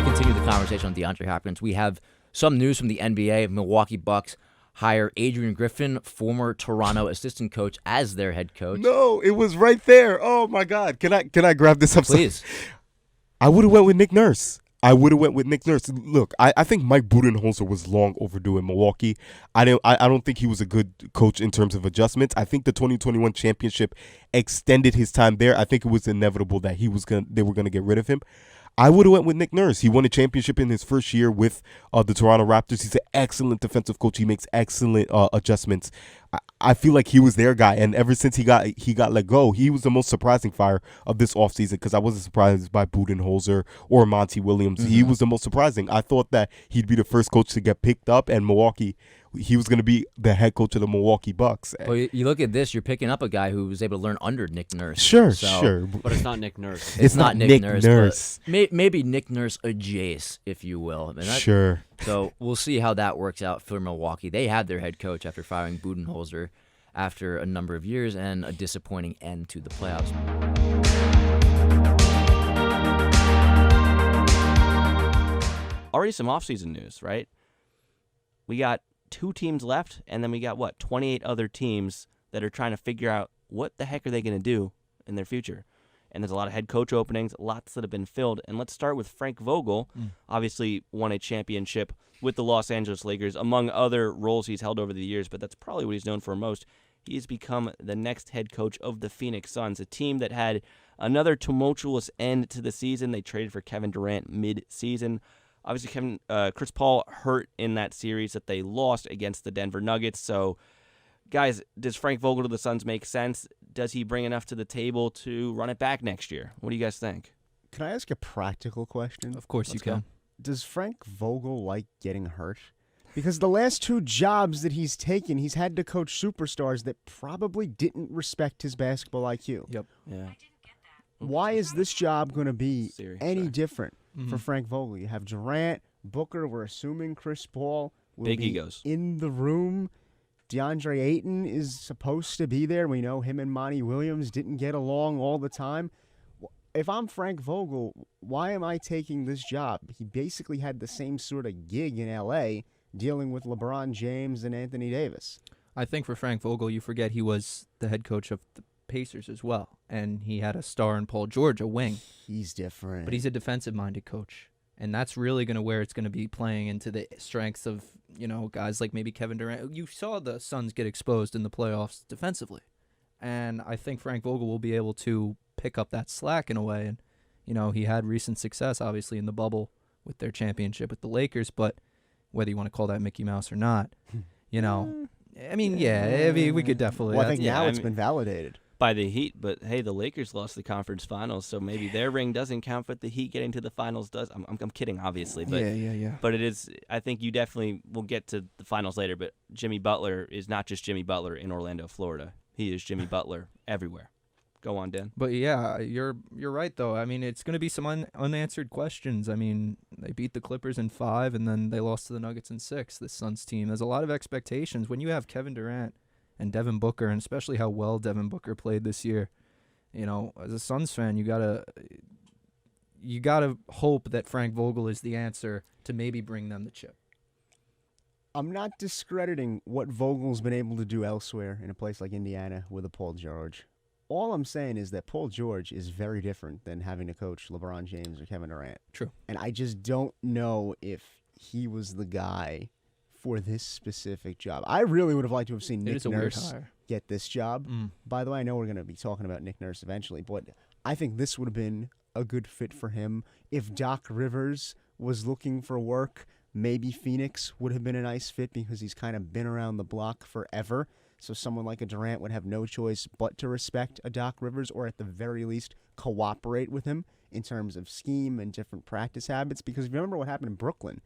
continue the conversation on DeAndre Hopkins, we have some news from the NBA. Milwaukee Bucks hire Adrian Griffin, former Toronto assistant coach, as their head coach. No, it was right there. Oh my God! Can I grab this up? Please. I would have went with Nick Nurse. Look, I think Mike Budenholzer was long overdue in Milwaukee. I don't think he was a good coach in terms of adjustments. I think the 2021 championship extended his time there. I think it was inevitable that they were gonna get rid of him. I would have went with Nick Nurse. He won a championship in his first year with the Toronto Raptors. He's an excellent defensive coach. He makes excellent adjustments. I feel like he was their guy, and ever since he got let go, he was the most surprising fire of this offseason because I wasn't surprised by Budenholzer or Monty Williams. Mm-hmm. He was the most surprising. I thought that he'd be the first coach to get picked up, and he was going to be the head coach of the Milwaukee Bucks. Well, you look at this, you're picking up a guy who was able to learn under Nick Nurse. Sure. But it's not Nick Nurse. It's not Nick Nurse. Maybe Nick Nurse adjacent, if you will. Sure. So we'll see how that works out for Milwaukee. They had their head coach after firing Budenholzer after a number of years and a disappointing end to the playoffs. Already some offseason news, right? We got 2 teams left, and then we got, 28 other teams that are trying to figure out what the heck are they going to do in their future. And there's a lot of head coach openings, lots that have been filled. And let's start with Frank Vogel. Obviously won a championship with the Los Angeles Lakers, among other roles he's held over the years, but that's probably what he's known for most. He has become the next head coach of the Phoenix Suns, a team that had another tumultuous end to the season. They traded for Kevin Durant mid-season. Obviously, Chris Paul hurt in that series that they lost against the Denver Nuggets. So, guys, does Frank Vogel to the Suns make sense? Does he bring enough to the table to run it back next year? What do you guys think? Can I ask a practical question? Of course you can. Does Frank Vogel like getting hurt? Because the last 2 jobs that he's taken, he's had to coach superstars that probably didn't respect his basketball IQ. Yep. Yeah. Why is this job going to be any different for Frank Vogel? You have Durant, Booker, we're assuming Chris Paul will Big be egos in the room. DeAndre Ayton is supposed to be there. We know him and Monty Williams didn't get along all the time. If I'm Frank Vogel, why am I taking this job? He basically had the same sort of gig in L.A., dealing with LeBron James and Anthony Davis. I think for Frank Vogel, you forget he was the head coach of the Pacers as well, and he had a star in Paul George, a wing. He's different. But he's a defensive-minded coach, and that's really going to where it's going to be playing into the strengths of, guys like maybe Kevin Durant. You saw the Suns get exposed in the playoffs defensively, and I think Frank Vogel will be able to pick up that slack in a way, and, he had recent success, obviously, in the bubble with their championship with the Lakers, but whether you want to call that Mickey Mouse or not, we could definitely. Well, I think now it's been validated by the Heat, but hey, the Lakers lost the conference finals, so maybe their ring doesn't count, but the Heat getting to the finals does. I'm kidding, obviously, but yeah. But it is. I think you definitely will get to the finals later. But Jimmy Butler is not just Jimmy Butler in Orlando, Florida. He is Jimmy Butler everywhere. Go on, Dan. But yeah, you're right though. I mean, it's going to be some unanswered questions. I mean, they beat the Clippers in 5, and then they lost to the Nuggets in 6. This Suns team. There's a lot of expectations when you have Kevin Durant and Devin Booker, and especially how well Devin Booker played this year. As a Suns fan, you gotta hope that Frank Vogel is the answer to maybe bring them the chip. I'm not discrediting what Vogel's been able to do elsewhere in a place like Indiana with a Paul George. All I'm saying is that Paul George is very different than having to coach LeBron James or Kevin Durant. True. And I just don't know if he was the guy for this specific job. I really would have liked to have seen Nick Nurse get this job. By the way, I know we're going to be talking about Nick Nurse eventually, but I think this would have been a good fit for him. If Doc Rivers was looking for work, maybe Phoenix would have been a nice fit because he's kind of been around the block forever. So someone like a Durant would have no choice but to respect a Doc Rivers, or at the very least cooperate with him in terms of scheme and different practice habits. Because if you remember what happened in Brooklyn,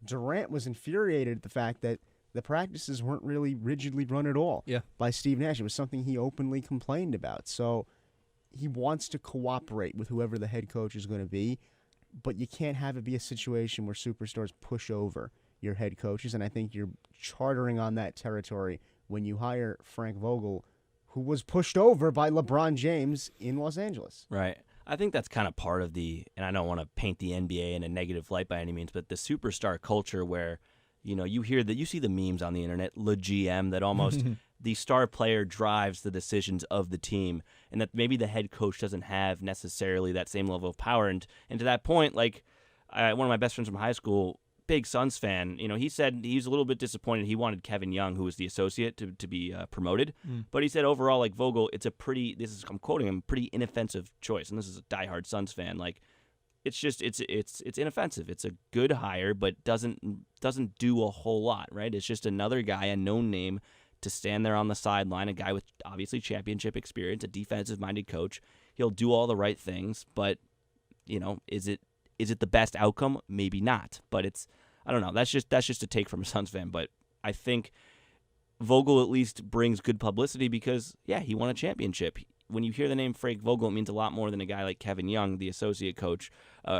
Durant was infuriated at the fact that the practices weren't really rigidly run at all by Steve Nash. It was something he openly complained about. So he wants to cooperate with whoever the head coach is going to be, but you can't have it be a situation where superstars push over your head coaches, and I think you're chartering on that territory when you hire Frank Vogel, who was pushed over by LeBron James in Los Angeles. Right. I think that's kind of part of and I don't want to paint the NBA in a negative light by any means, but the superstar culture where, you see the memes on the internet, le GM, that almost the star player drives the decisions of the team, and that maybe the head coach doesn't have necessarily that same level of power. And to that point, like one of my best friends from high school, big Suns fan, he said he was a little bit disappointed. He wanted Kevin Young, who was the associate, to be promoted. But he said overall, like Vogel, I'm quoting him, pretty inoffensive choice. And this is a diehard Suns fan. Like, it's just it's inoffensive. It's a good hire, but doesn't do a whole lot, right? It's just another guy, a known name, to stand there on the sideline, a guy with obviously championship experience, a defensive-minded coach. He'll do all the right things, but is it the best outcome? Maybe not. But I don't know. That's just a take from a Suns fan. But I think Vogel at least brings good publicity because, yeah, he won a championship. When you hear the name Frank Vogel, it means a lot more than a guy like Kevin Young, the associate coach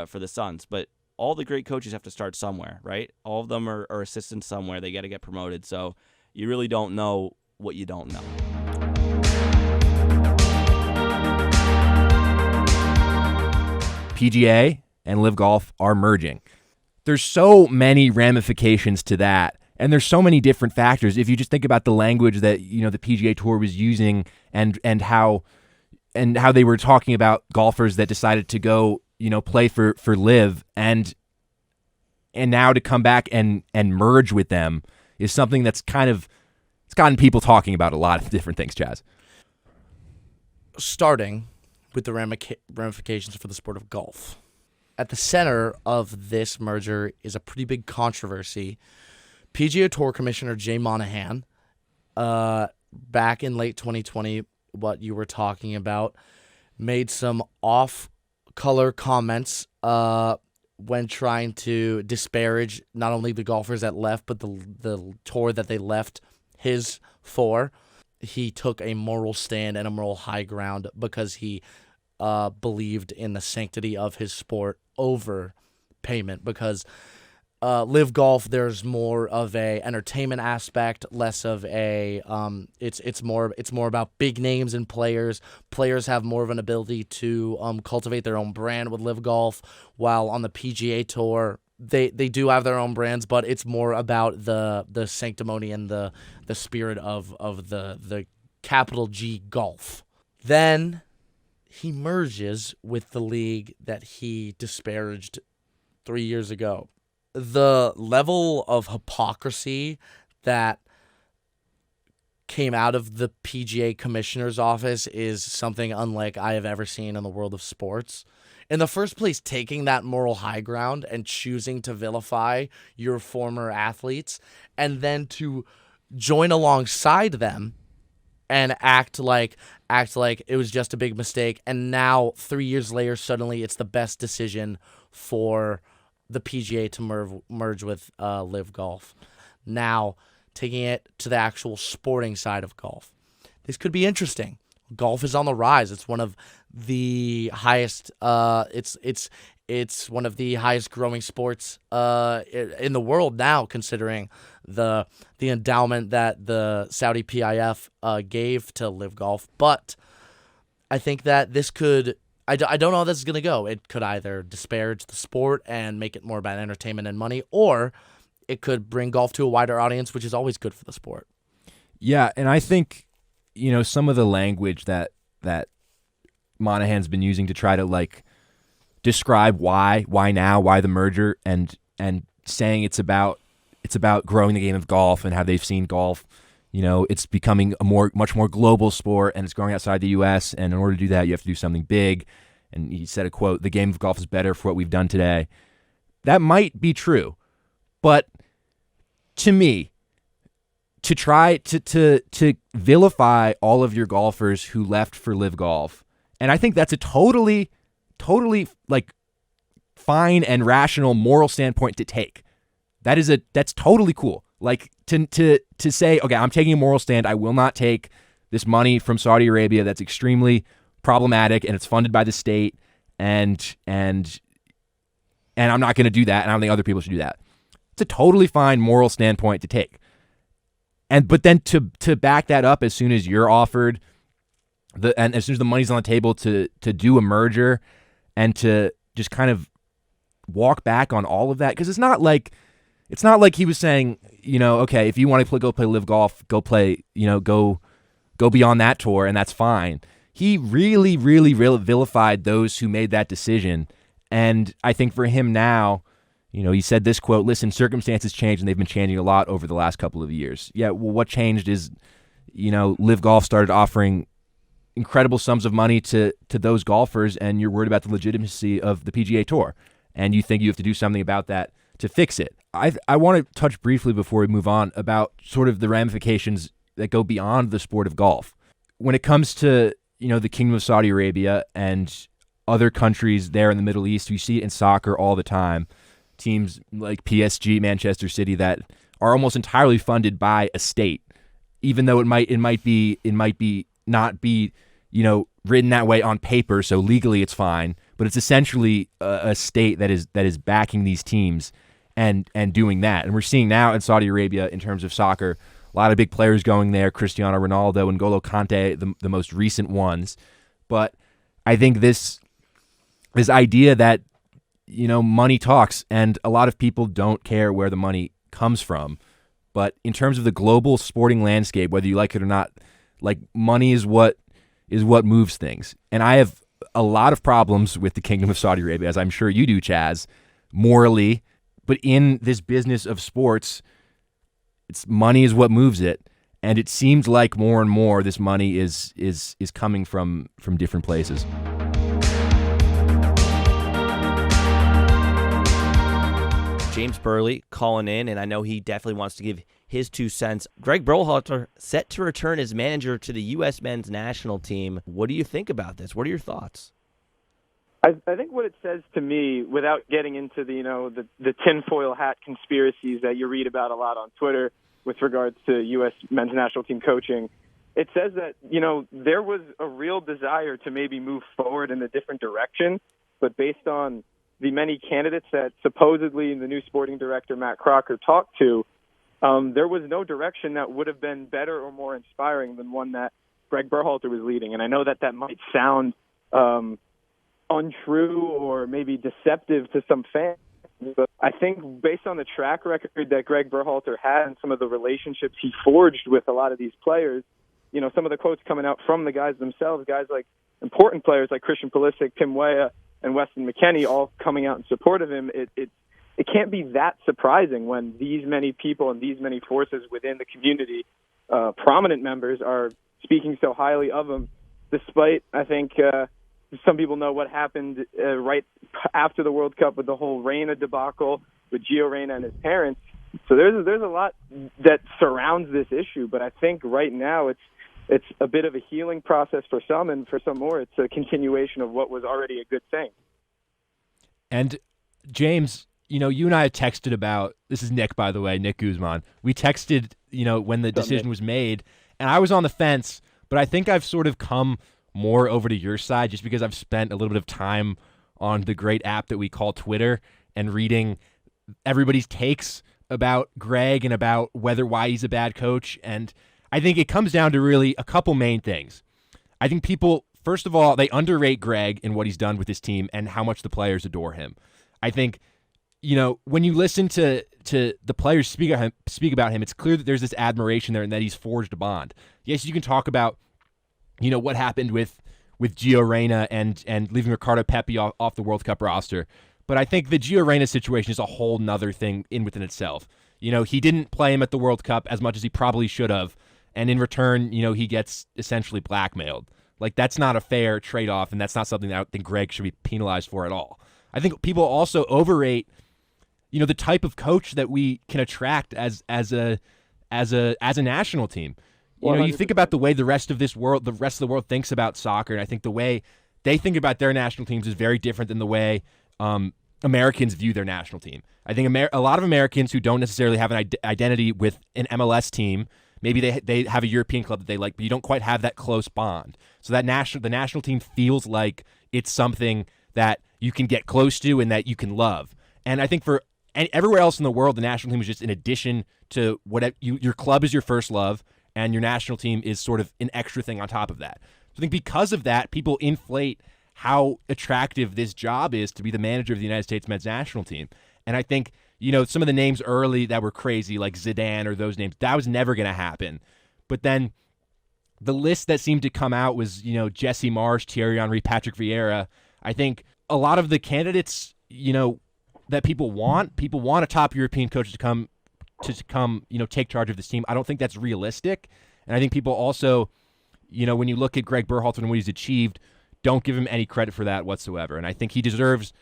for the Suns. But all the great coaches have to start somewhere, right? All of them are assistants somewhere. They got to get promoted. So you really don't know what you don't know. PGA and Live Golf are merging. There's so many ramifications to that. And there's so many different factors. If you just think about the language that the PGA Tour was using and how they were talking about golfers that decided to go play for Live and now to come back and merge with them is something that's it's gotten people talking about a lot of different things, Chaz. Starting with the ramifications for the sport of golf. At the center of this merger is a pretty big controversy. PGA Tour Commissioner Jay Monahan, back in late 2020, what you were talking about, made some off-color comments when trying to disparage not only the golfers that left, but the tour that they left his for. He took a moral stand and a moral high ground because he believed in the sanctity of his sport over payment, because Live Golf, there's more of a entertainment aspect, less of a it's more about big names and players. Players have more of an ability to cultivate their own brand with Live Golf, while on the PGA Tour they do have their own brands, but it's more about the sanctimony and the spirit of the capital G golf. Then he merges with the league that he disparaged 3 years ago. The level of hypocrisy that came out of the PGA commissioner's office is something unlike I have ever seen in the world of sports. In the first place, taking that moral high ground and choosing to vilify your former athletes, and then to join alongside them and act like it was just a big mistake, and now 3 years later suddenly it's the best decision for the PGA to merge with Live Golf. Now, taking it to the actual sporting side of golf. This could be interesting. Golf is on the rise. It's one of the highest it's one of the highest growing sports in the world now, considering the endowment that the Saudi PIF gave to Live Golf. But I think that this could I don't know how this is going to go. It could either disparage the sport and make it more about entertainment and money, or it could bring golf to a wider audience, which is always good for the sport. Yeah, and I think, some of the language that Monahan's been using to try to, describe why now, why the merger, and saying it's about growing the game of golf and how they've seen golf. It's becoming a much more global sport, and it's growing outside the U.S., and in order to do that, you have to do something big. And he said a quote, "The game of golf is better for what we've done today." That might be true, but to me, to try to vilify all of your golfers who left for Live Golf, and I think that's a totally fine and rational moral standpoint to take. That's totally cool. To say, okay, I'm taking a moral stand. I will not take this money from Saudi Arabia that's extremely problematic and it's funded by the state, and I'm not going to do that, and I don't think other people should do that. It's a totally fine moral standpoint to take. But then to back that up as soon as you're offered and as soon as the money's on the table to do a merger, and to just kind of walk back on all of that, because it's not like he was saying, okay, if you want to go play Live Golf, go play, go beyond that tour, and that's fine. He really, really, really vilified those who made that decision. And I think for him now, he said this quote, listen, circumstances change, and they've been changing a lot over the last couple of years. Yeah, well, what changed is, Live Golf started offering incredible sums of money to those golfers, and you're worried about the legitimacy of the PGA Tour, and you think you have to do something about that to fix it. I want to touch briefly before we move on about sort of the ramifications that go beyond the sport of golf. When it comes to, the Kingdom of Saudi Arabia and other countries there in the Middle East, we see it in soccer all the time. Teams like PSG, Manchester City, that are almost entirely funded by a state, even though it might be not be, written that way on paper, so legally it's fine, but it's essentially a state that is backing these teams and doing that. And we're seeing now in Saudi Arabia, in terms of soccer, a lot of big players going there, Cristiano Ronaldo and N'Golo Kante, the most recent ones. But I think this idea that, money talks, and a lot of people don't care where the money comes from. But in terms of the global sporting landscape, whether you like it or not, like, money is what moves things. And I have a lot of problems with the Kingdom of Saudi Arabia, as I'm sure you do, Chaz, morally. But in this business of sports, it's money is what moves it. And it seems like more and more this money is coming from different places. James Burley calling in, and I know he definitely wants to give his 2 cents. Greg Berhalter set to return as manager to the U.S. men's national team. What do you think about this? What are your thoughts? I think what it says to me, without getting into the tinfoil hat conspiracies that you read about a lot on Twitter with regards to U.S. men's national team coaching, it says that, there was a real desire to maybe move forward in a different direction, but based on the many candidates that supposedly the new sporting director, Matt Crocker, talked to, there was no direction that would have been better or more inspiring than one that Greg Berhalter was leading. And I know that might sound untrue or maybe deceptive to some fans, but I think based on the track record that Greg Berhalter had and some of the relationships he forged with a lot of these players, some of the quotes coming out from the guys themselves, guys like important players like Christian Pulisic, Tim Weah, and Weston McKennie all coming out in support of him, it can't be that surprising when these many people and these many forces within the community, prominent members, are speaking so highly of him, despite, I think, some people know what happened right after the World Cup with the whole Reyna debacle with Gio Reyna and his parents. So there's a lot that surrounds this issue, but I think right now it's a bit of a healing process for some, and for some more, it's a continuation of what was already a good thing. And James, you and I have texted about, this is Nick, by the way, Nick Guzman. We texted, when the decision was made, and I was on the fence, but I think I've sort of come more over to your side just because I've spent a little bit of time on the great app that we call Twitter and reading everybody's takes about Greg and about why he's a bad coach. And I think it comes down to really a couple main things. I think people, first of all, they underrate Greg and what he's done with his team and how much the players adore him. I think, when you listen to the players speak about him, it's clear that there's this admiration there and that he's forged a bond. Yes, you can talk about, what happened with Gio Reyna and leaving Ricardo Pepi off the World Cup roster. But I think the Gio Reyna situation is a whole nother thing within itself. He didn't play him at the World Cup as much as he probably should have. And in return, he gets essentially blackmailed. Like, that's not a fair trade-off, and that's not something that I think Greg should be penalized for at all. I think people also overrate, the type of coach that we can attract as a national team. You think about the way the rest of the world thinks about soccer, and I think the way they think about their national teams is very different than the way Americans view their national team. I think a lot of Americans who don't necessarily have an identity with an MLS team, maybe they have a European club that they like, but you don't quite have that close bond. So the national team feels like it's something that you can get close to and that you can love. And I think for everywhere else in the world, the national team is just an addition to what your club is your first love, and your national team is sort of an extra thing on top of that. So I think because of that, people inflate how attractive this job is to be the manager of the United States men's national team. And I think, some of the names early that were crazy, like Zidane or those names, that was never going to happen. But then the list that seemed to come out was, Jesse Marsh, Thierry Henry, Patrick Vieira. I think a lot of the candidates, that people want a top European coach to come, take charge of this team. I don't think that's realistic. And I think people also, when you look at Greg Berhalter and what he's achieved, don't give him any credit for that whatsoever. And I think he deserves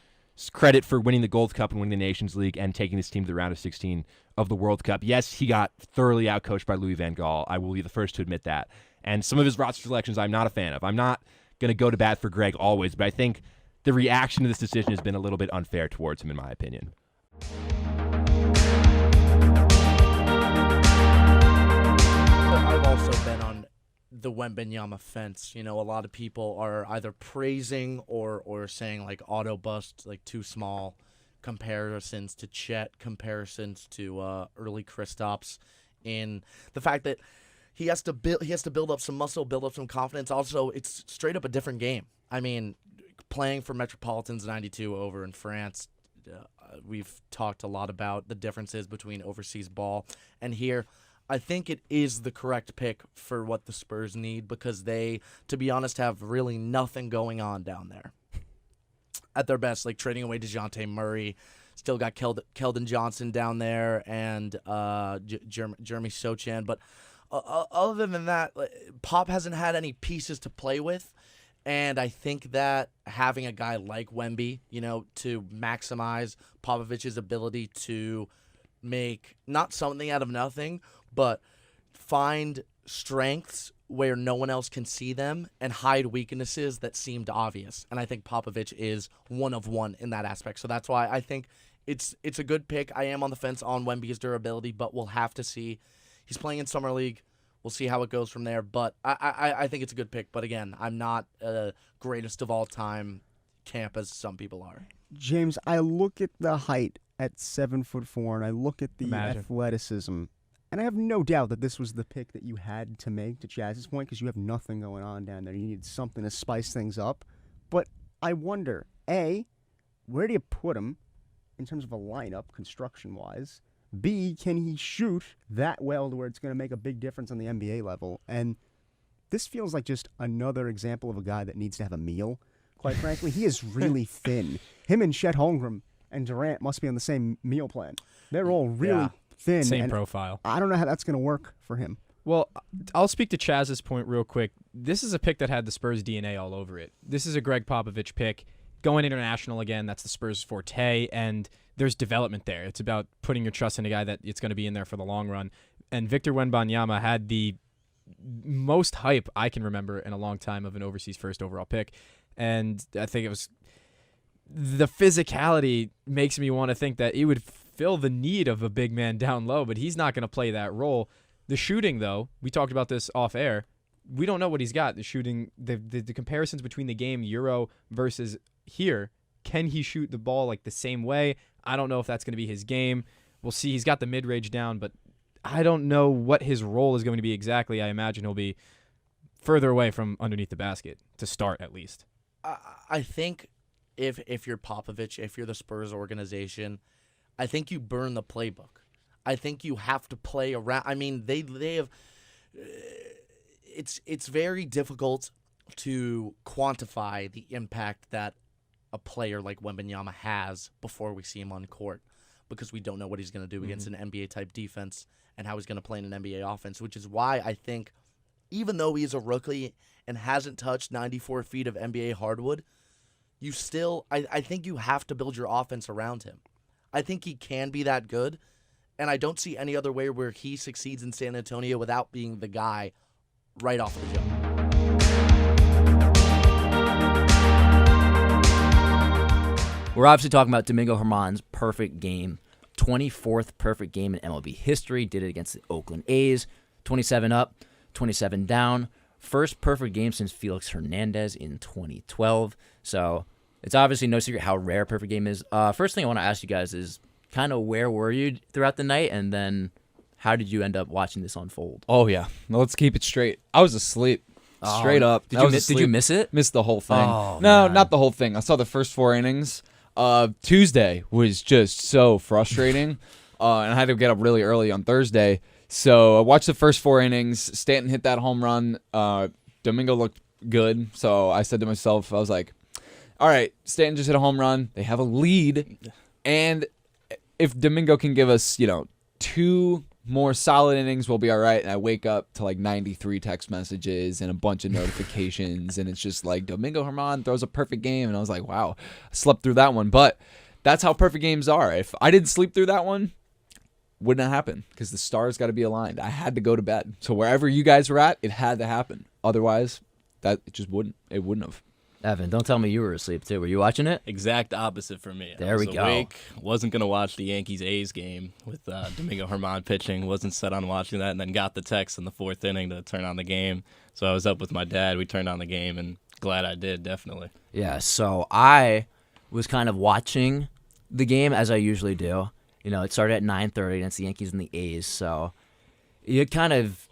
credit for winning the Gold Cup and winning the Nations League and taking this team to the round of 16 of the World Cup. Yes, he got thoroughly outcoached by Louis van Gaal. I will be the first to admit that. And some of his roster selections I'm not a fan of. I'm not going to go to bat for Greg always, but I think the reaction to this decision has been a little bit unfair towards him, in my opinion. I've also been on the Wembanyama fence. A lot of people are either praising or saying like auto bust, like too small, comparisons to Chet, comparisons to early Kristaps, in the fact that he has to build up some muscle, build up some confidence. Also, it's straight up a different game. I mean, playing for Metropolitans 92 over in France, we've talked a lot about the differences between overseas ball and here. I think it is the correct pick for what the Spurs need, because they, to be honest, have really nothing going on down there. At their best, like trading away DeJounte Murray, still got Keldon Johnson down there, and Jeremy Sochan. But other than that, Pop hasn't had any pieces to play with. And I think that having a guy like Wemby, to maximize Popovich's ability to make not something out of nothing, but find strengths where no one else can see them and hide weaknesses that seemed obvious. And I think Popovich is one of one in that aspect. So that's why I think it's a good pick. I am on the fence on Wemby's durability, but we'll have to see. He's playing in Summer League. We'll see how it goes from there. But I think it's a good pick. But again, I'm not greatest of all time camp as some people are. James, I look at the height at 7'4", and I look at the athleticism, and I have no doubt that this was the pick that you had to make, to Chaz's point, because you have nothing going on down there. You need something to spice things up. But I wonder, A, where do you put him in terms of a lineup, construction-wise? B, can he shoot that well to where it's going to make a big difference on the NBA level? And this feels like just another example of a guy that needs to have a meal. Quite frankly, he is really thin. Him and Chet Holmgren and Durant must be on the same meal plan. They're all really thin. Same profile. I don't know how that's going to work for him. Well, I'll speak to Chaz's point real quick. This is a pick that had the Spurs DNA all over it. This is a Greg Popovich pick. Going international again, that's the Spurs' forte, and there's development there. It's about putting your trust in a guy that it's going to be in there for the long run. And Victor Wembanyama had the most hype I can remember in a long time of an overseas first overall pick. And I think it was the physicality makes me want to think that he would fill the need of a big man down low, but he's not going to play that role. The shooting, though, we talked about this off air. We don't know what he's got. The shooting, the comparisons between the game Euro versus here, can he shoot the ball like the same way? I don't know if that's going to be his game. We'll see. He's got the mid-range down, but I don't know what his role is going to be exactly. I imagine he'll be further away from underneath the basket to start, at least. I think if you're Popovich, if you're the Spurs organization, I think you burn the playbook. I think you have to play around. I mean, they have. It's very difficult to quantify the impact that a player like Wembanyama has before we see him on court, because we don't know what he's going to do against an NBA-type defense and how he's going to play in an NBA offense, which is why I think even though he's a rookie and hasn't touched 94 feet of NBA hardwood, you still, I think you have to build your offense around him. I think he can be that good, and I don't see any other way where he succeeds in San Antonio without being the guy right off the jump. We're obviously talking about Domingo Germán's perfect game. 24th perfect game in MLB history. Did it against the Oakland A's. 27 up, 27 down. First perfect game since Felix Hernandez in 2012. So it's obviously no secret how rare a perfect game is. First thing I want to ask you guys is kind of where were you throughout the night, and then how did you end up watching this unfold? Oh, yeah. Well, let's keep it straight. I was asleep. Straight up. Did I was did you asleep. miss it? Missed the whole thing. Oh, no, man. not the whole thing. I saw the first 4 innings. Tuesday was just so frustrating, and I had to get up really early on Thursday. So I watched the first 4 innings. Stanton hit that home run. Domingo looked good. So I said to myself, I was like, all right, Stanton just hit a home run. They have a lead. And if Domingo can give us, 2 more solid innings, we'll be all right. And I wake up to like 93 text messages and a bunch of notifications. And it's just like Domingo Germán throws a perfect game. And I was like, wow, I slept through that one. But that's how perfect games are. If I didn't sleep through that one, wouldn't have happened because the stars got to be aligned. I had to go to bed. So wherever you guys were at, it had to happen. Otherwise, it wouldn't have. Evan, don't tell me you were asleep too. Were you watching it? Exact opposite for me. There I was we go. awake, wasn't going to watch the Yankees-A's game with Domingo Germán pitching. Wasn't set on watching that, and then got the text in the 4th inning to turn on the game. So I was up with my dad. We turned on the game, and glad I did, definitely. Yeah, so I was kind of watching the game as I usually do. It started at 9:30 against the Yankees and the A's, so you kind of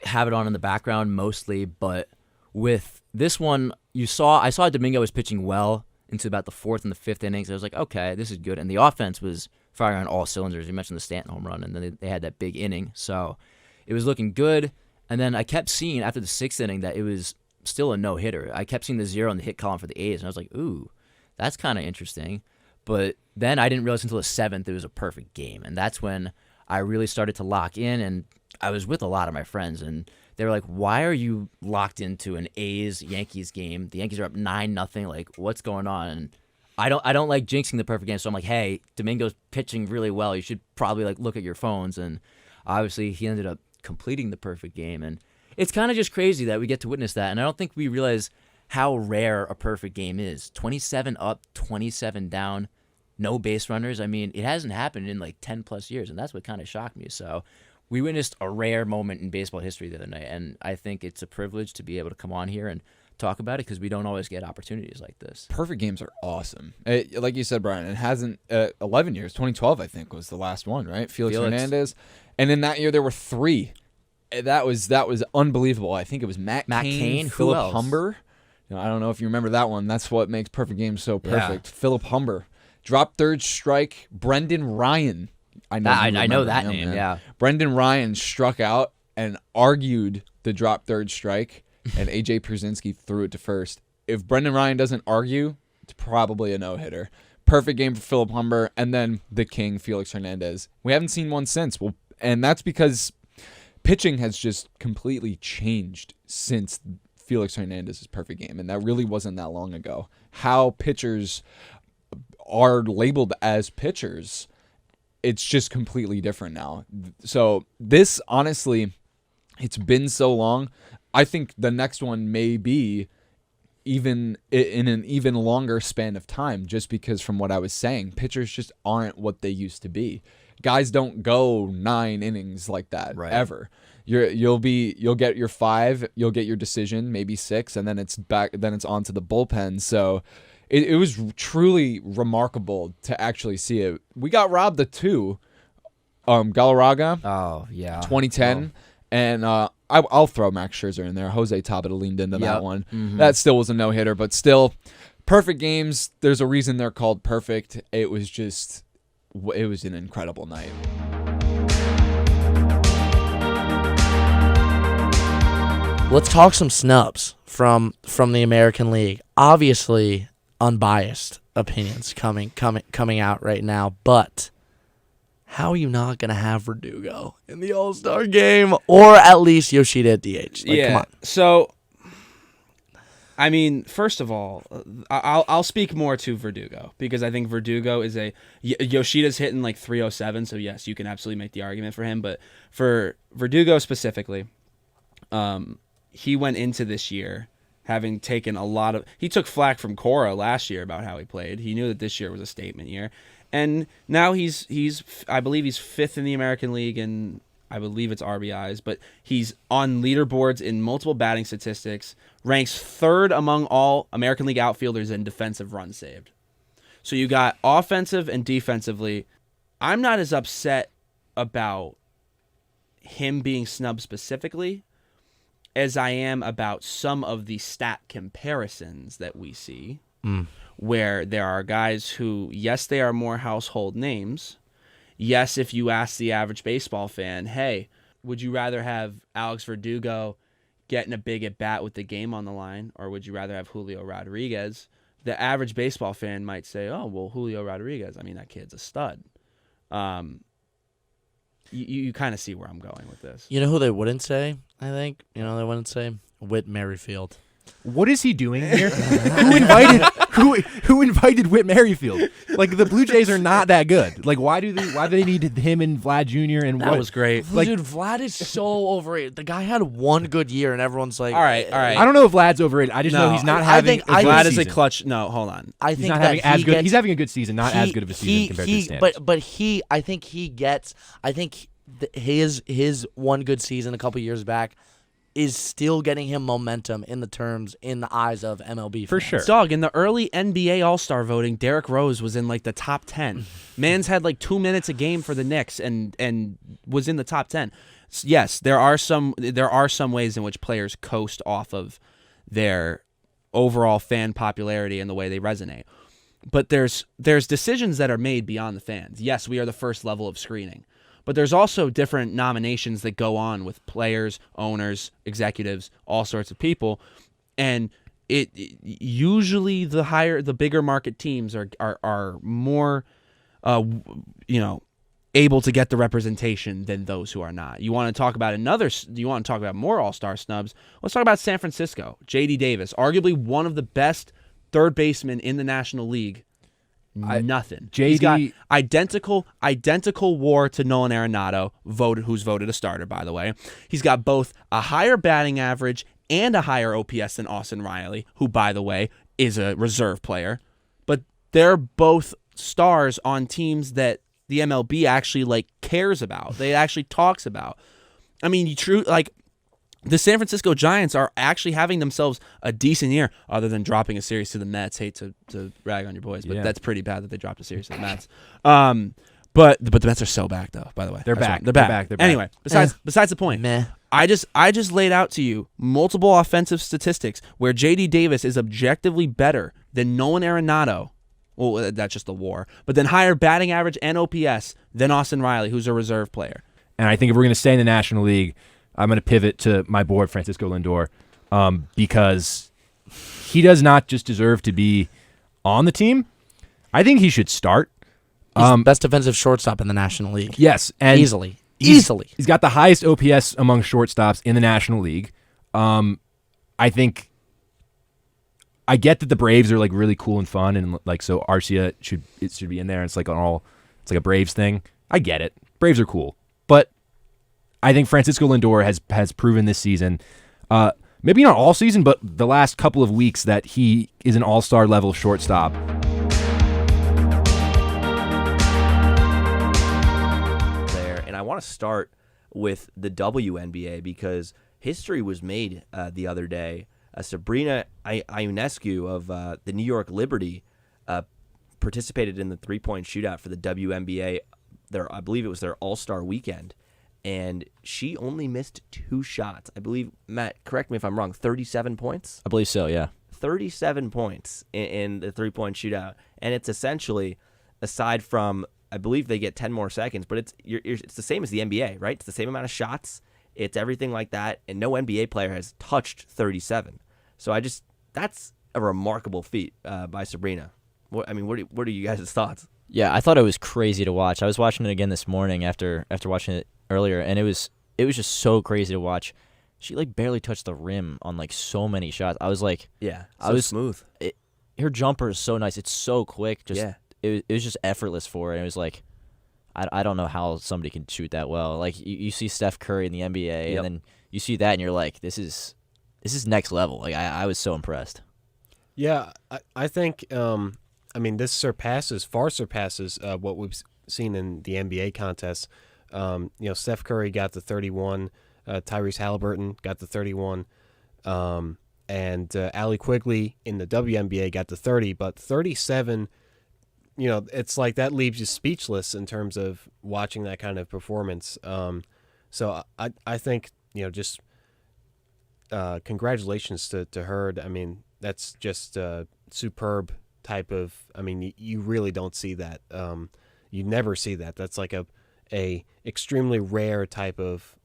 have it on in the background mostly, but with this one, I saw Domingo was pitching well into about the 4th and the 5th innings. I was like, okay, this is good. And the offense was firing on all cylinders. You mentioned the Stanton home run, and then they had that big inning. So it was looking good. And then I kept seeing after the 6th inning that it was still a no-hitter. I kept seeing the 0 in the hit column for the A's, and I was like, ooh, that's kind of interesting. But then I didn't realize until the 7th it was a perfect game. And that's when I really started to lock in, and I was with a lot of my friends, and they were like, why are you locked into an A's-Yankees game? The Yankees are up 9-0. Like, what's going on? And I don't like jinxing the perfect game, so I'm like, hey, Domingo's pitching really well. You should probably look at your phones. And obviously he ended up completing the perfect game. And it's kind of just crazy that we get to witness that. And I don't think we realize how rare a perfect game is. 27 up, 27 down, no base runners. I mean, it hasn't happened in like 10-plus years, and that's what kind of shocked me. So we witnessed a rare moment in baseball history the other night, and I think it's a privilege to be able to come on here and talk about it because we don't always get opportunities like this. Perfect games are awesome. Like you said, Brian, it hasn't 11 years. 2012, I think, was the last one, right? Felix Hernandez. And in that year, there were 3. That was unbelievable. I think it was Matt Cain, Philip Humber. I don't know if you remember that one. That's what makes perfect games so perfect. Yeah. Philip Humber. Drop third strike. Brendan Ryan. I know that name, man. yeah. Brendan Ryan struck out and argued the drop third strike, and A.J. Pierzynski threw it to first. If Brendan Ryan doesn't argue, it's probably a no-hitter. Perfect game for Philip Humber, and then the king, Felix Hernandez. We haven't seen one since, and that's because pitching has just completely changed since Felix Hernandez's perfect game, and that really wasn't that long ago. How pitchers are labeled as pitchers, it's just completely different now. So this, honestly, it's been so long. I think the next one may be even in an even longer span of time, just because from what I was saying, pitchers just aren't what they used to be. Guys don't go 9 innings like that ever. You'll get your 5, you'll get your decision, maybe 6, and then it's back. Then it's on to the bullpen. So it was truly remarkable to actually see it. We got robbed of 2. Galarraga. Oh yeah. 2010, and I'll throw Max Scherzer in there. Jose Tabata leaned into that one. Mm-hmm. That still was a no hitter, but still, perfect games. There's a reason they're called perfect. It was an incredible night. Let's talk some snubs from the American League. Obviously, unbiased opinions coming out right now, but how are you not going to have Verdugo in the All-Star game, or at least Yoshida at DH? Come on. So, I mean, first of all, I'll speak more to Verdugo because I think Verdugo is Yoshida's hitting like 307, so yes, you can absolutely make the argument for him. But for Verdugo specifically, he went into this year having taken he took flack from Cora last year about how he played. He knew that this year was a statement year. And now he's I believe he's 5th in the American League, and I believe it's RBIs, but he's on leaderboards in multiple batting statistics, ranks 3rd among all American League outfielders in defensive runs saved. So you got offensive and defensively. I'm not as upset about him being snubbed specifically as I am about some of the stat comparisons that we see, where there are guys who, yes, they are more household names. Yes, if you ask the average baseball fan, hey, would you rather have Alex Verdugo getting a big at-bat with the game on the line, or would you rather have Julio Rodriguez? The average baseball fan might say, oh, well, Julio Rodriguez, I mean, that kid's a stud. You kind of see where I'm going with this. You know who they wouldn't say, I think? They wouldn't say? Whit Merrifield. What is he doing here? who invited Whit Merrifield? Like, the Blue Jays are not that good. Like, why do they need him and Vlad Jr. and That was great. Like, dude, Vlad is so overrated. The guy had one good year, and everyone's like, all right. I don't know if Vlad's overrated. I just know he's not having. Vlad is a clutch. No, hold on. I think he's not that having as good. He's having a good season, not as good of a season compared to his standards. I think his one good season a couple years back is still getting him momentum in the eyes of MLB fans. For sure. Dog, in the early NBA All-Star voting, Derrick Rose was in like the top 10. Man's had like 2 minutes a game for the Knicks and was in the top 10. Yes, there are some ways in which players coast off of their overall fan popularity and the way they resonate. But there's decisions that are made beyond the fans. Yes, we are the first level of screening. But there's also different nominations that go on with players, owners, executives, all sorts of people, and it usually the bigger market teams are more, able to get the representation than those who are not. You want to talk about more All-Star snubs? Let's talk about San Francisco. J.D. Davis, arguably one of the best third basemen in the National League. Nothing. He's got identical WAR to Nolan Arenado, who's voted a starter, by the way. He's got both a higher batting average and a higher OPS than Austin Riley, who, by the way, is a reserve player. But they're both stars on teams that the MLB actually cares about. They actually talks about. I mean, the San Francisco Giants are actually having themselves a decent year, other than dropping a series to the Mets. Hate to rag on your boys, but that's pretty bad that they dropped a series to the Mets. But the Mets are so back, though. By the way, they're back. They're back. Anyway, besides the point, meh. I just laid out to you multiple offensive statistics where J.D. Davis is objectively better than Nolan Arenado. Well, that's just the WAR, but then higher batting average and OPS than Austin Riley, who's a reserve player. And I think if we're going to stay in the National League, I'm going to pivot to my board, Francisco Lindor, because he does not just deserve to be on the team. I think he should start. He's best defensive shortstop in the National League. Yes, and easily. He's got the highest OPS among shortstops in the National League. I think I get that the Braves are really cool and fun, and so Arcia should be in there. And it's like a Braves thing. I get it. Braves are cool, but I think Francisco Lindor has proven this season, maybe not all season, but the last couple of weeks, that he is an all-star level shortstop. And I want to start with the WNBA because history was made the other day. Sabrina Ionescu of the New York Liberty participated in the three-point shootout for the WNBA. I believe it was their All-Star weekend. And she only missed 2 shots. I believe, Matt, correct me if I'm wrong, 37 points? I believe so, yeah. 37 points in the three-point shootout. And it's essentially, aside from, I believe they get 10 more seconds, but it's the same as the NBA, right? It's the same amount of shots. It's everything like that. And no NBA player has touched 37. So that's a remarkable feat by Sabrina. What are you guys' thoughts? Yeah, I thought it was crazy to watch. I was watching it again this morning after watching it earlier, and it was just so crazy to watch. She barely touched the rim on so many shots. I was like, yeah, smooth. Her jumper is so nice. It's so quick. It was just effortless for her. And it was like, I don't know how somebody can shoot that well. You see Steph Curry in the NBA, and then you see that, and you're like, this is next level. I was so impressed. Yeah, I think this far surpasses what we've seen in the NBA contests. Steph Curry got the 31, Tyrese Halliburton got the 31, and Allie Quigley in the WNBA got the 30, but 37, it's like that leaves you speechless in terms of watching that kind of performance. So I think, just congratulations to her. I mean, that's just superb type of. I mean, you really don't see that. You never see that. That's like a extremely rare type of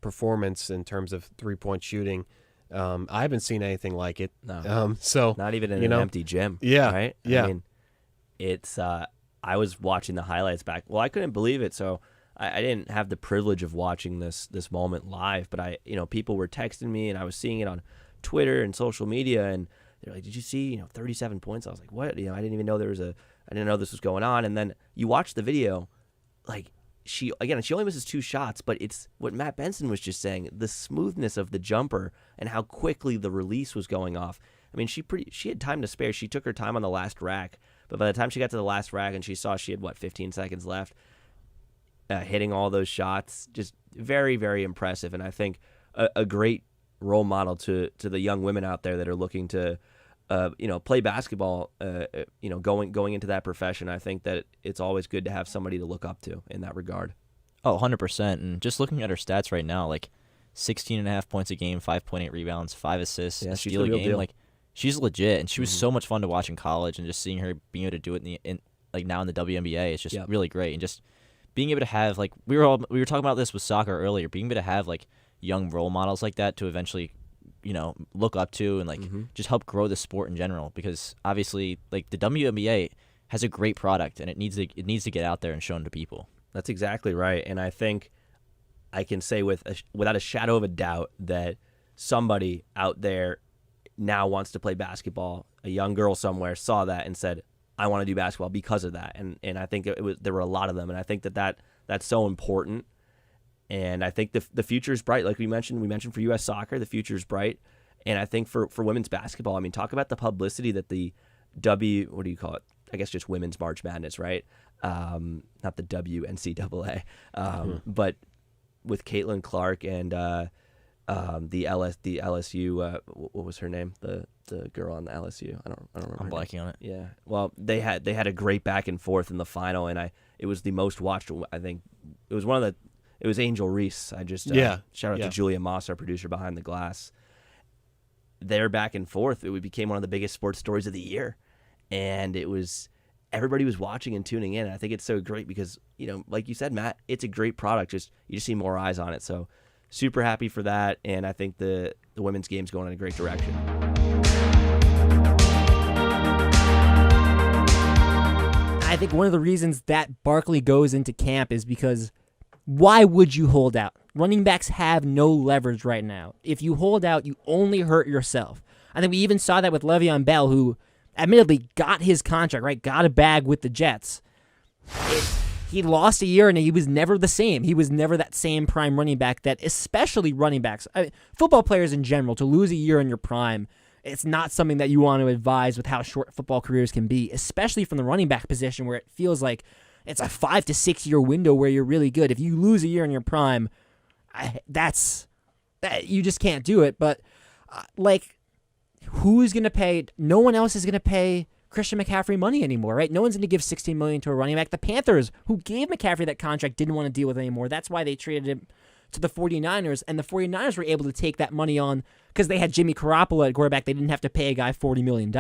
performance in terms of 3-point shooting. I haven't seen anything like it. No. So not even in an empty gym. Yeah. Right. Yeah. I mean, it's. I was watching the highlights back. Well, I couldn't believe it. So I didn't have the privilege of watching this moment live. But people were texting me, and I was seeing it on Twitter and social media, and they're like, "Did you see 37 points?" I was like, "What?" I didn't even know I didn't know this was going on. And then you watch the video, like she only misses 2 shots, but it's what Matt Benson was just saying, the smoothness of the jumper and how quickly the release was going off. I mean, she had time to spare. She took her time on the last rack, but by the time she got to the last rack and she saw she had 15 seconds left, hitting all those shots, just very, very impressive. And I think a great role model to the young women out there that are looking to play basketball, going into that profession. I think that it's always good to have somebody to look up to in that regard. Oh, 100%. And just looking at her stats right now, like 16.5 points a game, 5.8 rebounds, 5 assists, a steal a game. Deal. Like, she's legit, and she was so much fun to watch in college, and just seeing her being able to do it now in the WNBA is just really great. And just being able to have, like, we were talking about this with soccer earlier, being able to have like young role models like that to eventually look up to and like just help grow the sport in general, because obviously like the WNBA has a great product and it needs to get out there and shown to people. That's exactly right. And I think I can say without a shadow of a doubt that somebody out there now wants to play basketball. A young girl somewhere saw that and said, I want to do basketball because of that. And I think there were a lot of them. And I think that's so important. And I think the future is bright. Like we mentioned for U.S. soccer, the future is bright. And I think for women's basketball, I mean, talk about the publicity that the what do you call it? I guess just Women's March Madness, right? Not the WNCAA. But with Caitlin Clark and the LSU, what was her name? The girl on the LSU. I don't remember. I'm blanking on it. Yeah. Well, they had a great back and forth in the final, and it was the most watched. I think it was it was Angel Reese. I just shout out to Julia Moss, our producer behind the glass. Their back and forth, it became one of the biggest sports stories of the year, and everybody was watching and tuning in. And I think it's so great because like you said, Matt, it's a great product. You just see more eyes on it. So super happy for that, and I think the women's game's going in a great direction. I think one of the reasons that Barkley goes into camp is because why would you hold out? Running backs have no leverage right now. If you hold out, you only hurt yourself. I think we even saw that with Le'Veon Bell, who admittedly got his contract, right? Got a bag with the Jets. He lost a year, and he was never the same. He was never that same prime running back that, especially running backs, football players in general, to lose a year in your prime, it's not something that you want to advise with how short football careers can be, especially from the running back position where it feels like it's a 5 to 6 year window where you're really good. If you lose a year in your prime, you just can't do it. But who's going to pay? No one else is going to pay Christian McCaffrey money anymore, right? No one's going to give $16 million to a running back. The Panthers, who gave McCaffrey that contract, didn't want to deal with it anymore. That's why they traded him to the 49ers, and the 49ers were able to take that money on because they had Jimmy Garoppolo at quarterback. They didn't have to pay a guy $40 million.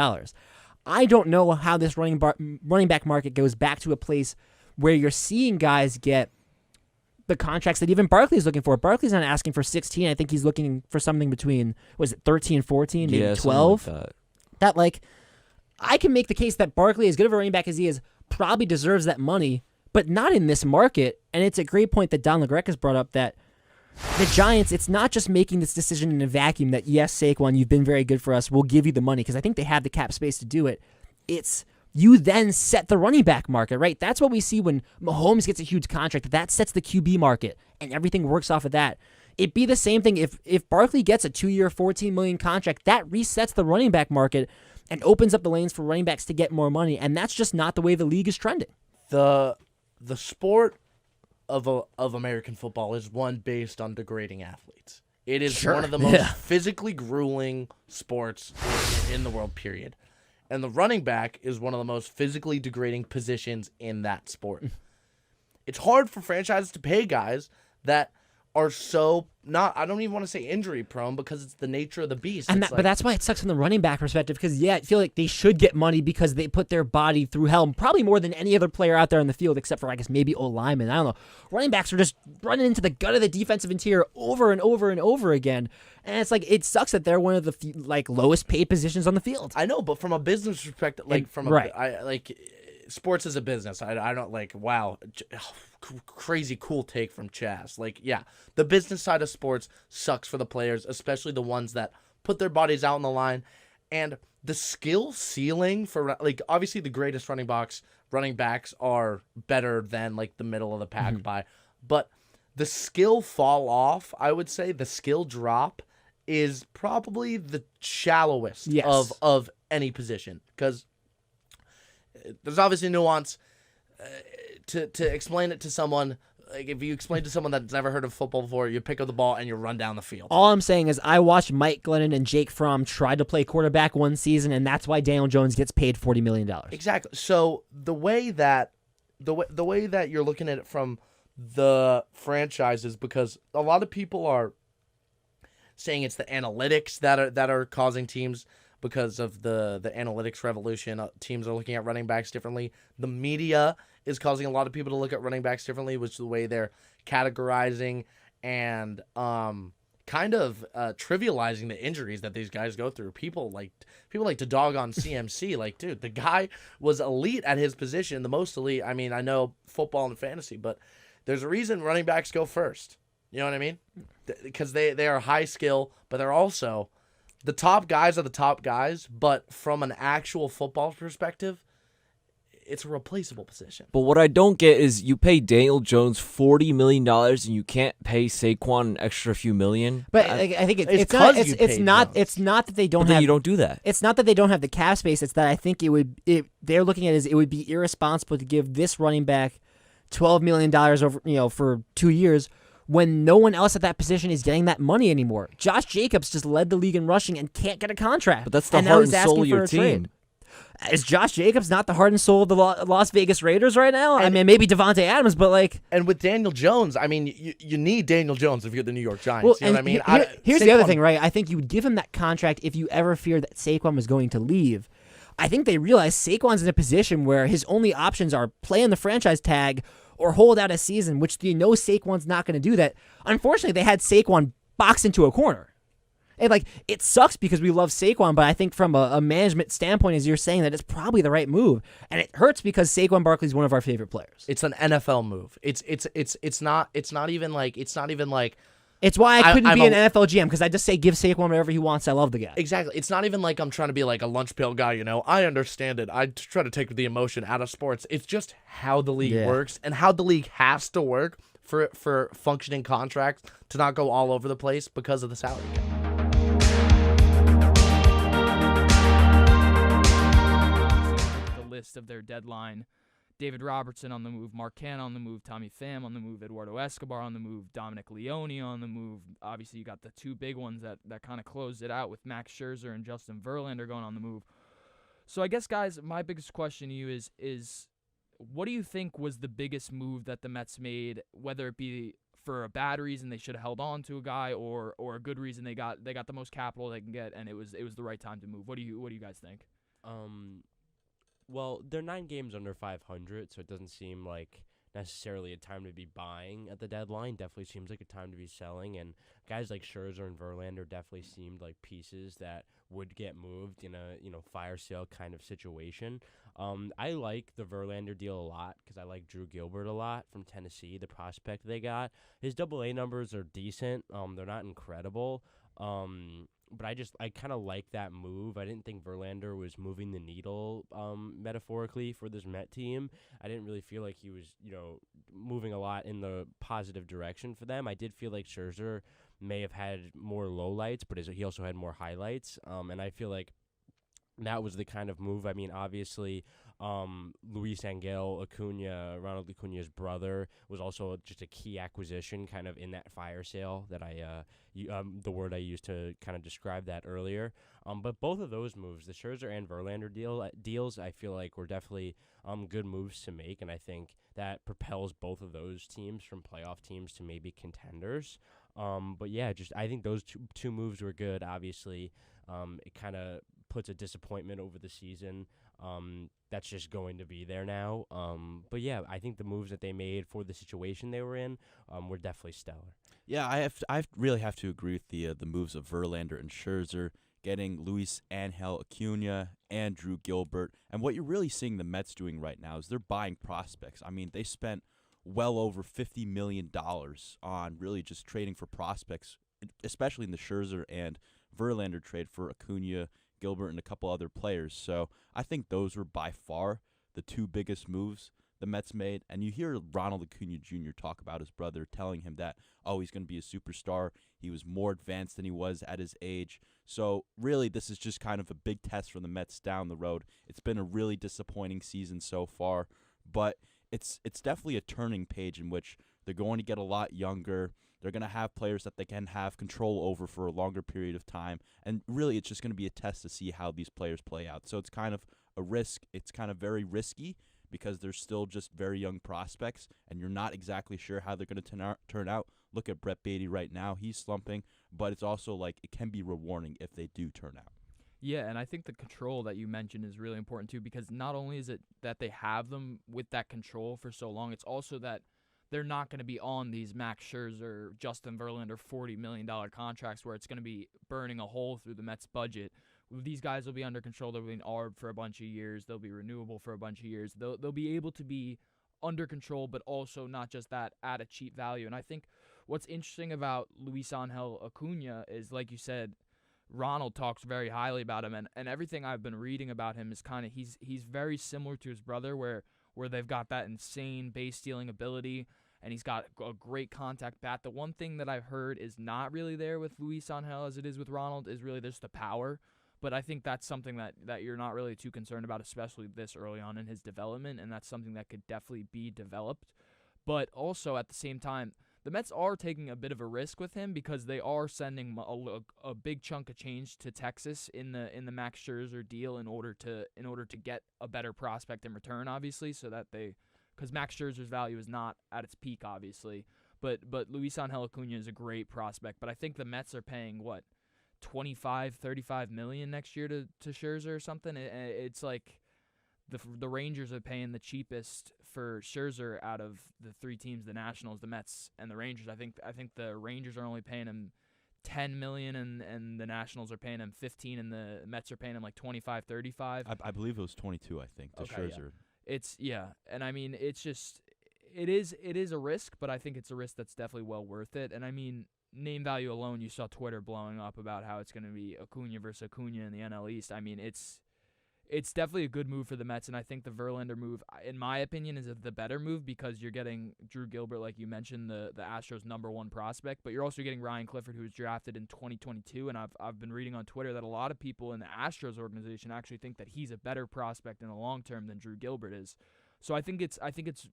I don't know how this running back market goes back to a place where you're seeing guys get the contracts that even Barkley's looking for. Barkley's not asking for 16. I think he's looking for something between, 13, 14, maybe 12? Like I can make the case that Barkley, as good of a running back as he is, probably deserves that money, but not in this market. And it's a great point that Don LaGreca has brought up that the Giants, it's not just making this decision in a vacuum that, yes, Saquon, you've been very good for us, we'll give you the money, because I think they have the cap space to do it. It's you then set the running back market, right? That's what we see when Mahomes gets a huge contract. That sets the QB market, and everything works off of that. It'd be the same thing if Barkley gets a 2-year, $14 million contract. That resets the running back market and opens up the lanes for running backs to get more money, and that's just not the way the league is trending. The sport of American football is one based on degrading athletes. It is one of the most physically grueling sports in the world, period. And the running back is one of the most physically degrading positions in that sport. It's hard for franchises to pay guys that are so not. I don't even want to say injury prone because it's the nature of the beast. And but that's why it sucks from the running back perspective because, I feel like they should get money because they put their body through hell probably more than any other player out there in the field except for, I guess, maybe O-linemen. I don't know. Running backs are just running into the gut of the defensive interior over and over and over again. And it's like it sucks that they're one of the lowest paid positions on the field. I know, but from a business perspective, sports is a business. I don't wow. Crazy cool take from Chaz. The business side of sports sucks for the players, especially the ones that put their bodies out on the line. And the skill ceiling for obviously the greatest running backs are better than the middle of the pack by, but the skill fall off, I would say the skill drop is probably the shallowest of any position because there's obviously nuance. To explain it to someone, if you explain to someone that's never heard of football before, you pick up the ball and you run down the field. All I'm saying is I watched Mike Glennon and Jake Fromm try to play quarterback one season, and that's why Daniel Jones gets paid $40 million. Exactly. So the way that you're looking at it from the franchises, because a lot of people are saying it's the analytics that are causing teams. Because of the analytics revolution, teams are looking at running backs differently. The media is causing a lot of people to look at running backs differently, which is the way they're categorizing and kind of trivializing the injuries that these guys go through. People like to dog on CMC. Dude, the guy was elite at his position, the most elite. I mean, I know football and fantasy, but there's a reason running backs go first. You know what I mean? Because they are high skill, but they're also... The top guys are the top guys, but from an actual football perspective, it's a replaceable position. But what I don't get is you pay Daniel Jones $40 million and you can't pay Saquon an extra few million. But I think it's not that they don't but then have. You don't do that. It's not that they don't have the cap space. It's that I think they're looking at it would be irresponsible to give this running back $12 million over for 2 years. When no one else at that position is getting that money anymore. Josh Jacobs just led the league in rushing and can't get a contract. But that's the heart and soul of your team. Is Josh Jacobs not the heart and soul of the Las Vegas Raiders right now? I mean, maybe Devontae Adams, but And with Daniel Jones, I mean, you need Daniel Jones if you're the New York Giants. Well, you know what I mean? Here's the other thing, right? I think you would give him that contract if you ever feared that Saquon was going to leave. I think they realize Saquon's in a position where his only options are play on the franchise tag or hold out a season, which Saquon's not going to do that. Unfortunately, they had Saquon boxed into a corner. And it sucks because we love Saquon, but I think from a management standpoint, as you're saying, that it's probably the right move. And it hurts because Saquon Barkley is one of our favorite players. It's an NFL move. It's not even like it's why I couldn't be an NFL GM because I just say give Saquon whatever he wants. I love the guy. Exactly. It's not even like I'm trying to be like a lunch pail guy, I understand it. I try to take the emotion out of sports. It's just how the league works and how the league has to work for functioning contracts to not go all over the place because of the salary cap. The list of their deadline. David Robertson on the move, Mark Cannon on the move, Tommy Pham on the move, Eduardo Escobar on the move, Dominic Leone on the move. Obviously, you got the two big ones that kind of closed it out with Max Scherzer and Justin Verlander going on the move. So I guess, guys, my biggest question to you is what do you think was the biggest move that the Mets made, whether it be for a bad reason they should have held on to a guy or a good reason they got the most capital they can get and it was the right time to move? What do you guys think? Well, they're 9 games under 500, so it doesn't seem like necessarily a time to be buying at the deadline. Definitely seems like a time to be selling, and guys like Scherzer and Verlander definitely seemed like pieces that would get moved in a fire sale kind of situation. I like the Verlander deal a lot because I like Drew Gilbert a lot from Tennessee, the prospect they got. His AA numbers are decent. They're not incredible. But I kind of like that move. I didn't think Verlander was moving the needle metaphorically for this Met team. I didn't really feel like he was, moving a lot in the positive direction for them. I did feel like Scherzer may have had more lowlights, but he also had more highlights. And I feel like that was the kind of move. I mean, obviously, Luis Angel Acuna, Ronald Acuna's brother, was also just a key acquisition kind of in that fire sale that the word I used to kind of describe that earlier. But both of those moves, the Scherzer and Verlander deals, I feel like were definitely good moves to make, and I think that propels both of those teams from playoff teams to maybe contenders. But yeah, I think those two moves were good. Obviously, it kind of puts a disappointment over the season. That's just going to be there now. But yeah, I think the moves that they made for the situation they were in were definitely stellar. Yeah, I really have to agree with the moves of Verlander and Scherzer, getting Luis Angel Acuna and Drew Gilbert. And what you're really seeing the Mets doing right now is they're buying prospects. I mean, they spent well over $50 million on really just trading for prospects, especially in the Scherzer and Verlander trade for Acuna, Gilbert, and a couple other players. So I think those were by far the two biggest moves the Mets made. And you hear Ronald Acuna Jr. talk about his brother, telling him that, oh, he's going to be a superstar. He was more advanced than he was at his age. So really, this is just kind of a big test for the Mets down the road. It's been a really disappointing season so far, but it's definitely a turning page in which they're going to get a lot younger. They're going to have players that they can have control over for a longer period of time. And really, it's just going to be a test to see how these players play out. So it's kind of a risk. It's kind of very risky because they're still just very young prospects, and you're not exactly sure how they're going to turn out. Look at Brett Beatty right now. He's slumping, but it's also like it can be rewarding if they do turn out. Yeah, and I think the control that you mentioned is really important too, because not only is it that they have them with that control for so long, it's also that they're not going to be on these Max Scherzer, Justin Verlander $40 million contracts where it's going to be burning a hole through the Mets budget. These guys will be under control. They'll be in ARB for a bunch of years. They'll be renewable for a bunch of years. They'll be able to be under control, but also not just that, at a cheap value. And I think what's interesting about Luis Angel Acuna is, like you said, Ronald talks very highly about him, and everything I've been reading about him is kind of he's very similar to his brother, where they've got that insane base stealing ability, and he's got a great contact bat. The one thing that I've heard is not really there with Luis Angel as it is with Ronald is really just the power. But I think that's something that you're not really too concerned about, especially this early on in his development, and that's something that could definitely be developed. But also at the same time, the Mets are taking a bit of a risk with him because they are sending a big chunk of change to Texas in the Max Scherzer deal in order to get a better prospect in return, obviously, so that because Max Scherzer's value is not at its peak, obviously, but Luis Angel Acuna is a great prospect. But I think the Mets are paying what, 35 million next year to Scherzer or something. It's like the Rangers are paying the cheapest for Scherzer out of the three teams, the Nationals, the Mets, and the Rangers. I think the Rangers are only paying him $10 million, and the Nationals are paying him 15, and the Mets are paying him like 25, 35. I believe it was 22. I think to Scherzer. Yeah. And I mean, it's just it is a risk, but I think it's a risk that's definitely well worth it. And I mean, name value alone, you saw Twitter blowing up about how it's going to be Acuna versus Acuna in the NL East. I mean, it's definitely a good move for the Mets, and I think the Verlander move, in my opinion, is the better move because you're getting Drew Gilbert, like you mentioned, the Astros' #1 prospect, but you're also getting Ryan Clifford, who was drafted in 2022, and I've been reading on Twitter that a lot of people in the Astros organization actually think that he's a better prospect in the long term than Drew Gilbert is. So I think it's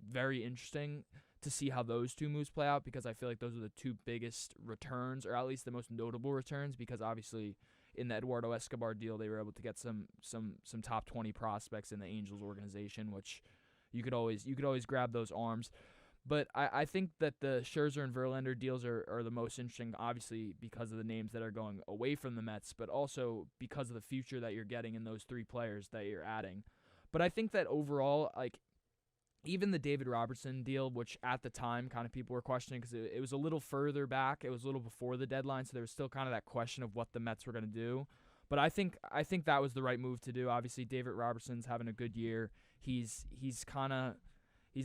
very interesting to see how those two moves play out, because I feel like those are the two biggest returns, or at least the most notable returns, because obviously in the Eduardo Escobar deal, they were able to get some top 20 prospects in the Angels organization, which you could always grab those arms. But I think that the Scherzer and Verlander deals are the most interesting, obviously because of the names that are going away from the Mets, but also because of the future that you're getting in those three players that you're adding. But I think that overall, like, even the David Robertson deal, which at the time kind of people were questioning because it was a little further back. It was a little before the deadline, so there was still kind of that question of what the Mets were going to do. But I think that was the right move to do. Obviously, David Robertson's having a good year. He's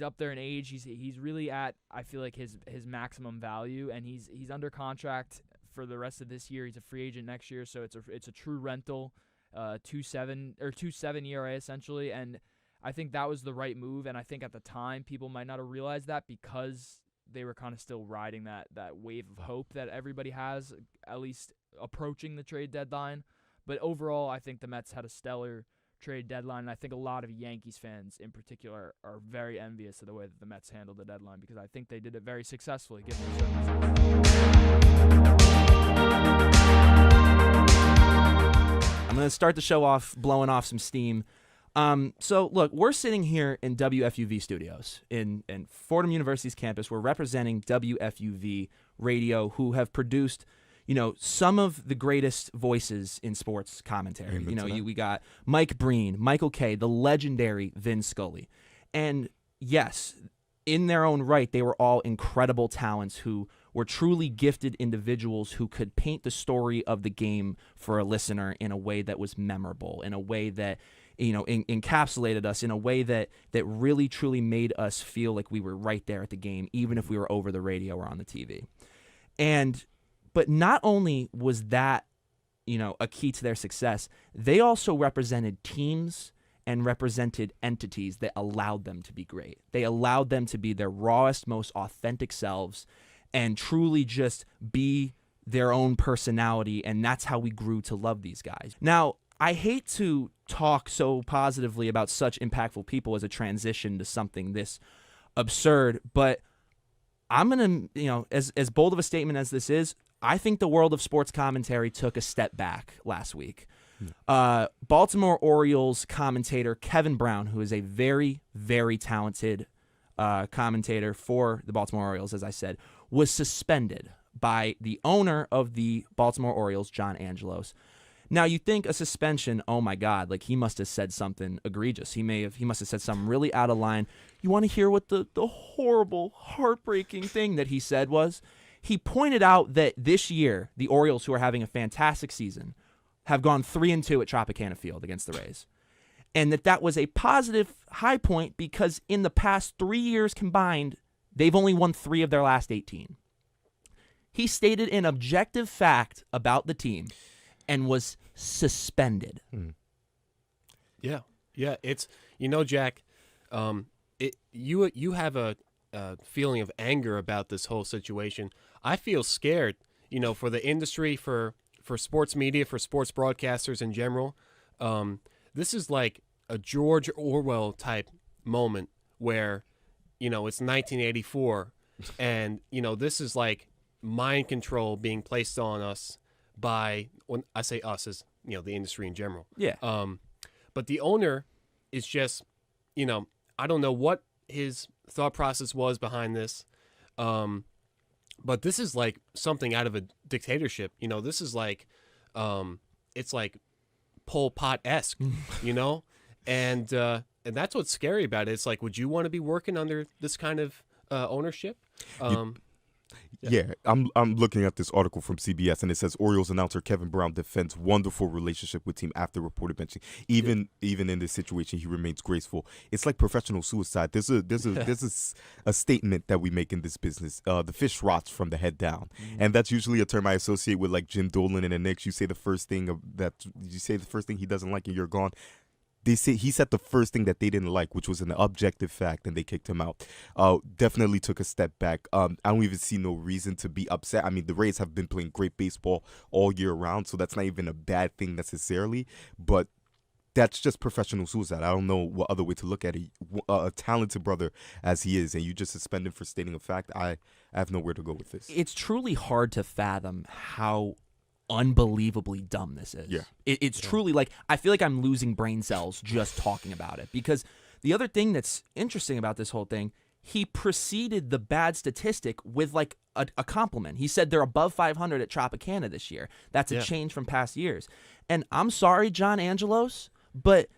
up there in age. He's really at, I feel like, his maximum value, and he's under contract for the rest of this year. He's a free agent next year, so it's a true rental, 2.7 ERA essentially, and I think that was the right move, and I think at the time people might not have realized that because they were kind of still riding that wave of hope that everybody has, at least approaching the trade deadline. But overall, I think the Mets had a stellar trade deadline. And I think a lot of Yankees fans in particular are very envious of the way that the Mets handled the deadline because I think they did it very successfully given the circumstances. I'm going to start the show off blowing off some steam. So, look, we're sitting here in WFUV studios in Fordham University's campus. We're representing WFUV Radio, who have produced, some of the greatest voices in sports commentary. We got Mike Breen, Michael Kay, the legendary Vin Scully. And, yes, in their own right, they were all incredible talents who were truly gifted individuals who could paint the story of the game for a listener in a way that was memorable, in a way that encapsulated us, in a way that really truly made us feel like we were right there at the game, even if we were over the radio or on the TV. But not only was that, a key to their success, they also represented teams and represented entities that allowed them to be great. They allowed them to be their rawest, most authentic selves and truly just be their own personality, and that's how we grew to love these guys. Now, I hate to talk so positively about such impactful people as a transition to something this absurd, but I'm going to, as bold of a statement as this is, I think the world of sports commentary took a step back last week. Baltimore Orioles commentator Kevin Brown, who is a very, very talented commentator for the Baltimore Orioles, as I said, was suspended by the owner of the Baltimore Orioles, John Angelos. Now, you think a suspension, oh my God, like he must have said something egregious. He must have said something really out of line. You want to hear what the horrible, heartbreaking thing that he said was? He pointed out that this year, the Orioles, who are having a fantastic season, have gone 3-2 at Tropicana Field against the Rays. And that was a positive high point because in the past 3 years combined, they've only won 3 of their last 18. He stated an objective fact about the team and was suspended. Yeah. It's Jack. You have a feeling of anger about this whole situation. I feel scared. For the industry, for sports media, for sports broadcasters in general. This is like a George Orwell type moment where, it's 1984, and this is like mind control being placed on us by, when I say us, as the industry in general. Yeah. But the owner is just, I don't know what his thought process was behind this. But this is like something out of a dictatorship. This is like, it's like Pol Pot-esque, and that's what's scary about it. It's like, would you want to be working under this kind of ownership? Yeah, I'm looking at this article from CBS, and it says Orioles announcer Kevin Brown defends wonderful relationship with team after reported benching. Even in this situation, he remains graceful. It's like professional suicide. There's a statement that we make in this business. The fish rots from the head down, and that's usually a term I associate with like Jim Dolan and the Knicks. You say the first thing he doesn't like, and you're gone. He said the first thing that they didn't like, which was an objective fact, and they kicked him out. Definitely took a step back. I don't even see no reason to be upset. I mean, the Rays have been playing great baseball all year round, so that's not even a bad thing necessarily. But that's just professional suicide. I don't know what other way to look at it. A talented brother as he is, and you just suspend him for stating a fact. I have nowhere to go with this. It's truly hard to fathom how unbelievably dumb this is. Yeah. It's truly like, I feel like I'm losing brain cells just talking about it, because the other thing that's interesting about this whole thing, he preceded the bad statistic with like a compliment. He said they're above 500 at Tropicana this year. That's a change from past years. And I'm sorry, John Angelos, but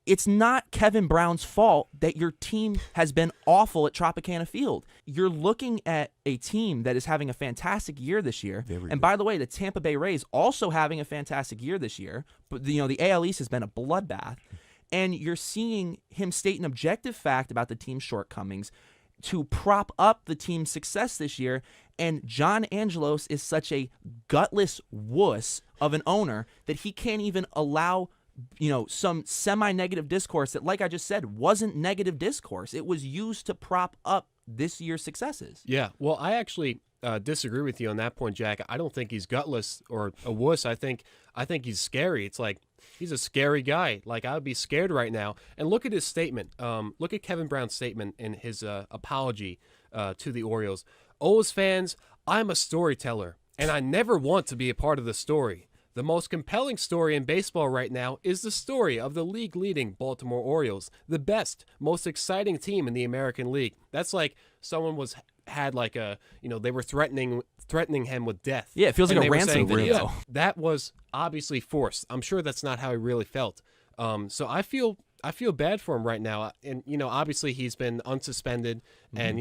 it's not Kevin Brown's fault that your team has been awful at Tropicana Field. You're looking at a team that is having a fantastic year this year. And by the way, the Tampa Bay Rays also having a fantastic year this year. But the AL East has been a bloodbath. And you're seeing him state an objective fact about the team's shortcomings to prop up the team's success this year. And John Angelos is such a gutless wuss of an owner that he can't even allow some semi-negative discourse that, like I just said, wasn't negative discourse. It was used to prop up this year's successes. Yeah, well, I actually disagree with you on that point, Jack. I don't think he's gutless or a wuss. I think I think he's scary. It's like he's a scary guy. Like, I would be scared right now. And look at his statement. Look at Kevin Brown's statement in his apology to the Orioles. O's fans, I'm a storyteller, and I never want to be a part of the story. The most compelling story in baseball right now is the story of the league-leading Baltimore Orioles, the best, most exciting team in the American League. That's like someone had like a, they were threatening him with death. Yeah, it feels like And a they were ransom saying that, video. that was obviously forced. I'm sure that's not how he really felt. So I feel bad for him right now. And obviously he's been unsuspended, and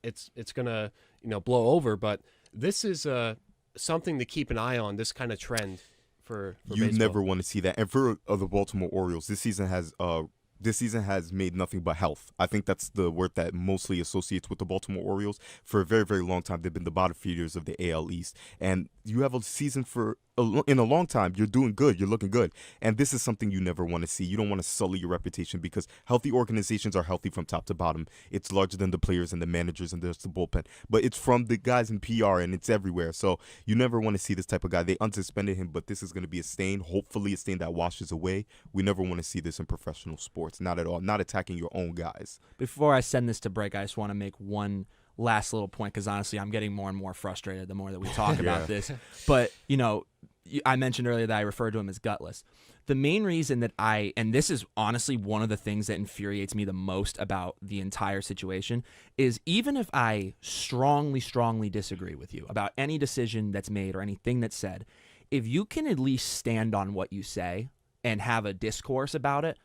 it's gonna blow over. But this is something to keep an eye on. This kind of trend for you baseball. never want to see that. And for the Baltimore Orioles, this season has made nothing but health. I think that's the word that mostly associates with the Baltimore Orioles. For a very, very long time, they've been the bottom feeders of the AL East. And you have a season in a long time, you're doing good, you're looking good. And this is something you never want to see. You don't want to sully your reputation, because healthy organizations are healthy from top to bottom. It's larger than the players and the managers and there's the bullpen. But it's from the guys in PR, and it's everywhere. So you never want to see this type of guy. They unsuspended him, but this is going to be a stain, hopefully a stain that washes away. We never want to see this in professional sports. Not at all. Not attacking your own guys. Before I send this to break, I just want to make one last little point, because honestly, I'm getting more and more frustrated the more that we talk about this. But, I mentioned earlier that I referred to him as gutless. The main reason that and this is honestly one of the things that infuriates me the most about the entire situation, is even if I strongly, strongly disagree with you about any decision that's made or anything that's said, if you can at least stand on what you say and have a discourse about it,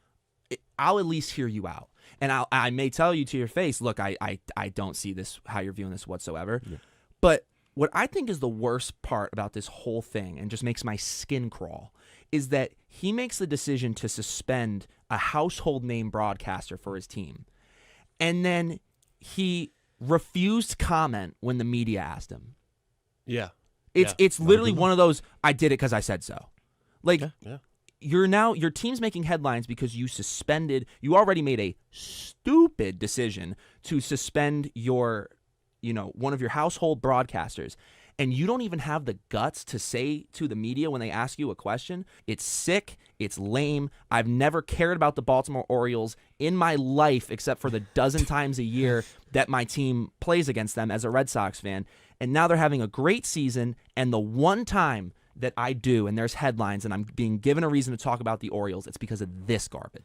I'll at least hear you out. And I may tell you to your face, look, I don't see this, how you're viewing this whatsoever. Yeah. But what I think is the worst part about this whole thing, and just makes my skin crawl, is that he makes the decision to suspend a household name broadcaster for his team. And then he refused comment when the media asked him. Yeah. It's literally one of those, I did it because I said so. Like, yeah. Your team's making headlines because you already made a stupid decision to suspend one of your household broadcasters, and you don't even have the guts to say to the media when they ask you a question. It's sick. It's lame. I've never cared about the Baltimore Orioles in my life except for the dozen times a year that my team plays against them as a Red Sox fan. And now they're having a great season, and the one time that I do, and there's headlines, and I'm being given a reason to talk about the Orioles, it's because of this garbage.